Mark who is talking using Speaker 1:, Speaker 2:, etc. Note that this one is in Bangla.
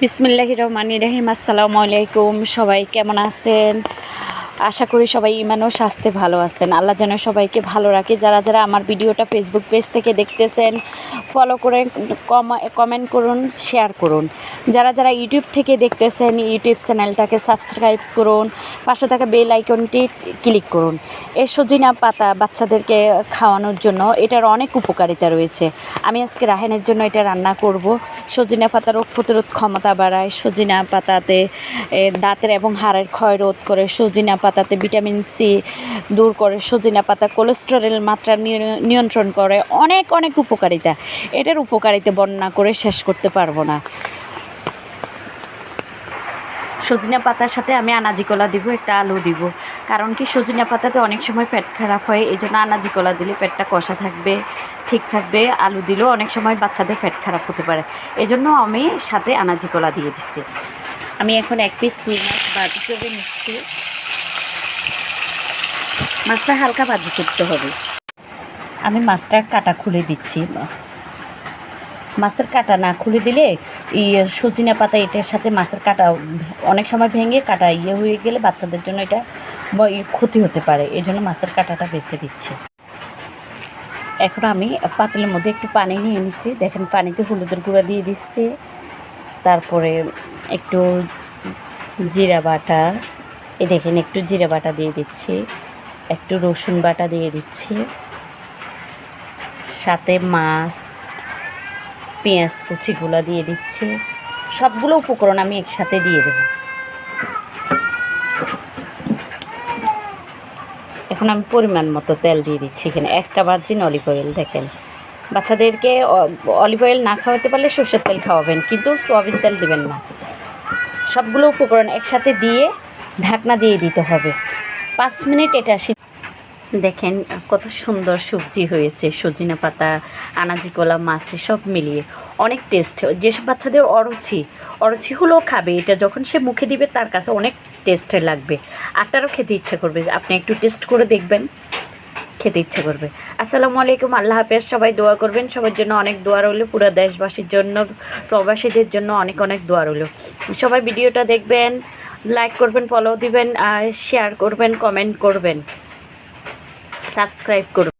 Speaker 1: বিসমিল্লাহির রহমানির রহিম। আসসালামু আলাইকুম। সবাই কেমন আছেন? আশা করি সবাই ইমান ও স্বাস্থ্যে ভালো আছেন। আল্লাহ যেন সবাইকে ভালো রাখে। যারা যারা আমার ভিডিওটা ফেসবুক পেজ থেকে দেখতেছেন ফলো করে কমেন্ট করুন, শেয়ার করুন। যারা যারা ইউটিউব থেকে দেখতেছেন ইউটিউব চ্যানেলটাকে সাবস্ক্রাইব করুন, পাশে থাকা বেল আইকনটি ক্লিক করুন। এই সজিনা পাতা বাচ্চাদেরকে খাওয়ানোর জন্য এটার অনেক উপকারিতা রয়েছে। আমি আজকে রাহেনের জন্য এটা রান্না করব। সজিনা পাতা রোগ প্রতিরোধ ক্ষমতা বাড়ায়, সজিনা পাতাতে দাঁতের এবং হাড়ের ক্ষয় রোধ করে, সজিনা পাতাতে ভিটামিন সি দূর করে, সজিনা পাতা কোলেস্টেরলের মাত্রা নিয়ন্ত্রণ করে, অনেক অনেক উপকারিতা। এটার উপকারিতা বর্ণনা করে শেষ করতে পারবো না। সজিনা পাতার সাথে আমি আনাজি কলা দিব, একটা আলু দিব। কারণ কি, সজিনা পাতাতে অনেক সময় পেট খারাপ হয়, এই জন্য আনাজি কলা দিলে পেটটা কষা থাকবে, ঠিক থাকবে। আলু দিলেও অনেক সময় বাচ্চাদের পেট খারাপ হতে পারে, এই জন্য আমি সাথে আনাজি কলা দিয়ে দিচ্ছি। আমি এখন এক পিস রুই মাছ ভাজি করে নিচ্ছি। মাছটা হালকা ভাজি করতে হবে। আমি মাছটার কাঁটা খুলে দিচ্ছি। মাছের কাঁটা না খুলে দিলে সজিনা পাতা এটার সাথে মাছের কাঁটা অনেক সময় ভেঙে কাঁটা হয়ে গেলে বাচ্চাদের জন্য এটা ক্ষতি হতে পারে, এই জন্য মাছের কাঁটাটা বেছে দিচ্ছি। এখন আমি পাতিলের মধ্যে একটু পানি নিয়ে নিচ্ছি। দেখেন, পানিতে হলুদের গুঁড়া দিয়ে দিচ্ছি, তারপরে একটু জিরা বাটা, দেখেন একটু জিরা বাটা দিয়ে দিচ্ছি, একটু রসুন বাটা দিয়ে দিচ্ছি, সাথে মাছ, পেঁয়াজ কুচিগুলো দিয়ে দিচ্ছি। সবগুলো উপকরণ আমি একসাথে দিয়ে দেব। এখন আমি পরিমাণ মতো তেল দিয়ে দিচ্ছি, এখানে এক্সট্রা ভার্জিন অলিভ অয়েল। দেখেন, বাচ্চাদেরকে অলিভ অয়েল না খাওয়াতে পারলে সর্ষের তেল খাওয়াবেন, কিন্তু সয়াবিন তেল দেবেন না। সবগুলো উপকরণ একসাথে দিয়ে ঢাকনা দিয়ে দিতে হবে 5 মিনিট। এটা দেখেন কত সুন্দর সবজি হয়েছে। সজিনা পাতা, আনাজি কলা, মাছ সব মিলিয়ে অনেক টেস্ট। যেসব বাচ্চাদের অরুচি হলেও খাবে, এটা যখন সে মুখে দিবে তার কাছে অনেক টেস্টের লাগবে। আপনারও খেতে ইচ্ছে করবে, আপনি একটু টেস্ট করে দেখবেন, খেতে ইচ্ছে করবে। আসসালামু আলাইকুম, আল্লাহ হাফেজ। সবাই দোয়া করবেন, সবার জন্য অনেক দোয়া রইল, পুরো দেশবাসীর জন্য, প্রবাসীদের জন্য অনেক অনেক দোয়া রইল। সবাই ভিডিওটা দেখবেন, লাইক করবেন, ফলো দিবেন, শেয়ার করবেন, কমেন্ট করবেন, সাবস্ক্রাইব করুন।